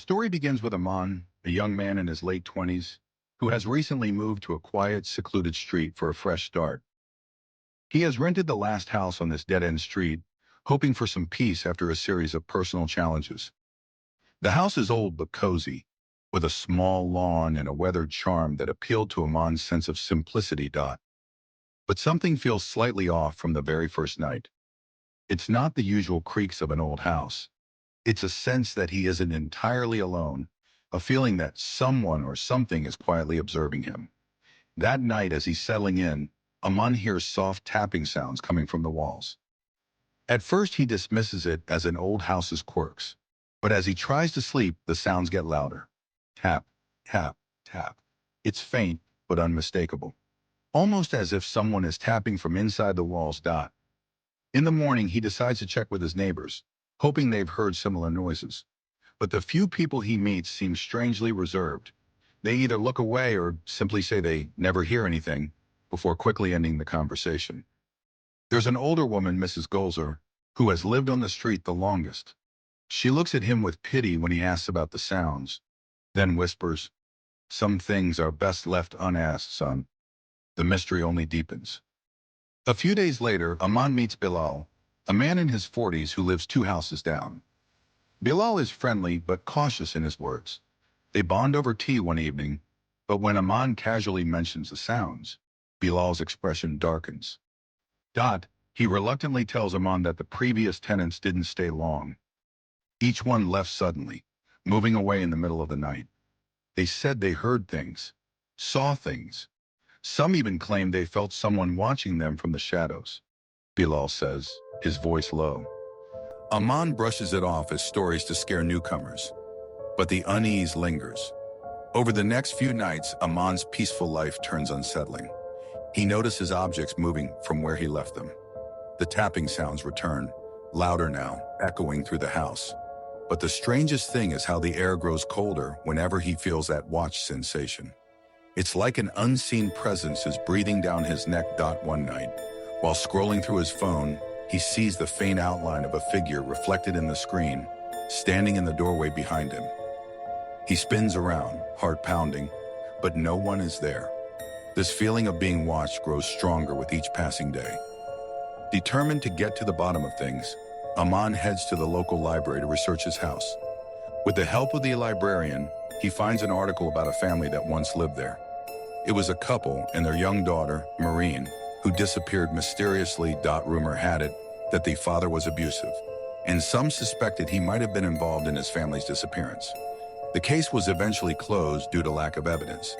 story begins with Aman, a young man in his late 20s, who has recently moved to a quiet, secluded street for a fresh start. He has rented the last house on this dead-end street, hoping for some peace after a series of personal challenges. The house is old but cozy, with a small lawn and a weathered charm that appealed to Aman's sense of simplicity. But something feels slightly off from the very first night. It's not the usual creaks of an old house. It's a sense that he isn't entirely alone, a feeling that someone or something is quietly observing him. That night, as he's settling in, Aman hears soft tapping sounds coming from the walls. At first, he dismisses it as an old house's quirks, but as he tries to sleep, the sounds get louder. Tap, tap, tap. It's faint, but unmistakable, almost as if someone is tapping from inside the walls. In the morning, he decides to check with his neighbors, hoping they've heard similar noises. But the few people he meets seem strangely reserved. They either look away or simply say they never hear anything, before quickly ending the conversation. There's an older woman, Mrs. Golzer, who has lived on the street the longest. She looks at him with pity when he asks about the sounds, then whispers, "Some things are best left unasked, son." The mystery only deepens. A few days later, Aman meets Bilal, a man in his 40s who lives 2 houses down. Bilal is friendly but cautious in his words. They bond over tea one evening, but when Aman casually mentions the sounds, Bilal's expression darkens. He reluctantly tells Aman that the previous tenants didn't stay long. Each one left suddenly, moving away in the middle of the night. They said they heard things, saw things. Some even claimed they felt someone watching them from the shadows. Bilal says, his voice low. Aman brushes it off as stories to scare newcomers, but the unease lingers. Over the next few nights, Aman's peaceful life turns unsettling. He notices objects moving from where he left them. The tapping sounds return, louder now, echoing through the house. But the strangest thing is how the air grows colder whenever he feels that watch sensation. It's like an unseen presence is breathing down his neck. One night, while scrolling through his phone, he sees the faint outline of a figure reflected in the screen, standing in the doorway behind him. He spins around, heart pounding, but no one is there. This feeling of being watched grows stronger with each passing day. Determined to get to the bottom of things, Aman heads to the local library to research his house. With the help of the librarian, he finds an article about a family that once lived there. It was a couple and their young daughter, Maureen, who disappeared mysteriously. Rumor had it that the father was abusive, and some suspected he might have been involved in his family's disappearance. The case was eventually closed due to lack of evidence,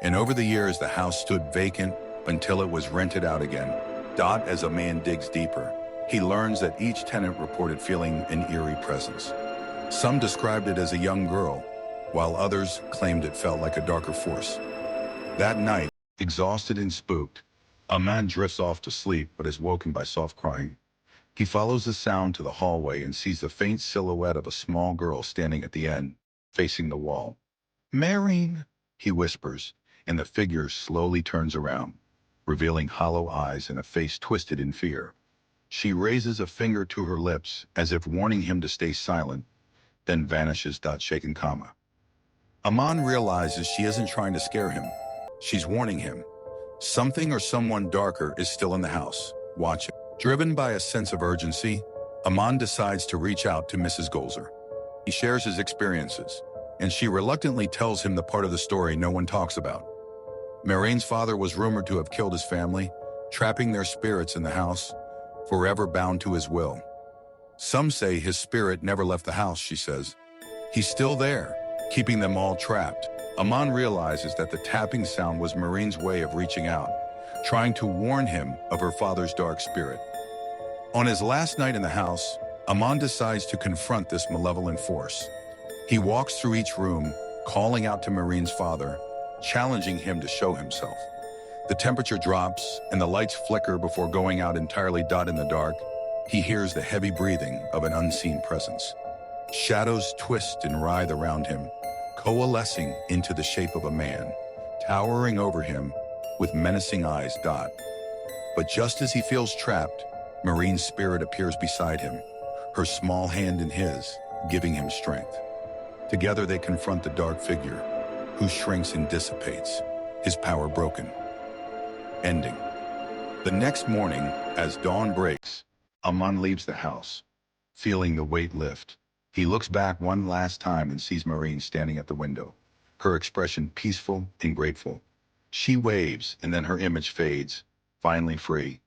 and over the years the house stood vacant until it was rented out again. As a man digs deeper, he learns that each tenant reported feeling an eerie presence. Some described it as a young girl, while others claimed it felt like a darker force. That night, exhausted and spooked, Aman drifts off to sleep but is woken by soft crying. He follows the sound to the hallway and sees the faint silhouette of a small girl standing at the end, facing the wall. "Marine," he whispers, and the figure slowly turns around, revealing hollow eyes and a face twisted in fear. She raises a finger to her lips as if warning him to stay silent, then vanishes. Shaken comma. Aman realizes she isn't trying to scare him. She's warning him. Something or someone darker is still in the house, watching. Driven by a sense of urgency, Aman decides to reach out to Mrs. Golzer. He shares his experiences, and she reluctantly tells him the part of the story no one talks about. Marine's father was rumored to have killed his family, trapping their spirits in the house, forever bound to his will. Some say his spirit never left the house, she says. He's still there, keeping them all trapped. Aman realizes that the tapping sound was Marine's way of reaching out, trying to warn him of her father's dark spirit. On his last night in the house, Aman decides to confront this malevolent force. He walks through each room, calling out to Marine's father, challenging him to show himself. The temperature drops and the lights flicker before going out entirely. In the dark, he hears the heavy breathing of an unseen presence. Shadows twist and writhe around him, coalescing into the shape of a man, towering over him with menacing eyes. But just as he feels trapped, Marine's spirit appears beside him, her small hand in his, giving him strength. Together they confront the dark figure, who shrinks and dissipates, his power broken. Ending. The next morning, as dawn breaks, Aman leaves the house, feeling the weight lift. He looks back one last time and sees Marine standing at the window, her expression peaceful and grateful. She waves, and then her image fades, finally free.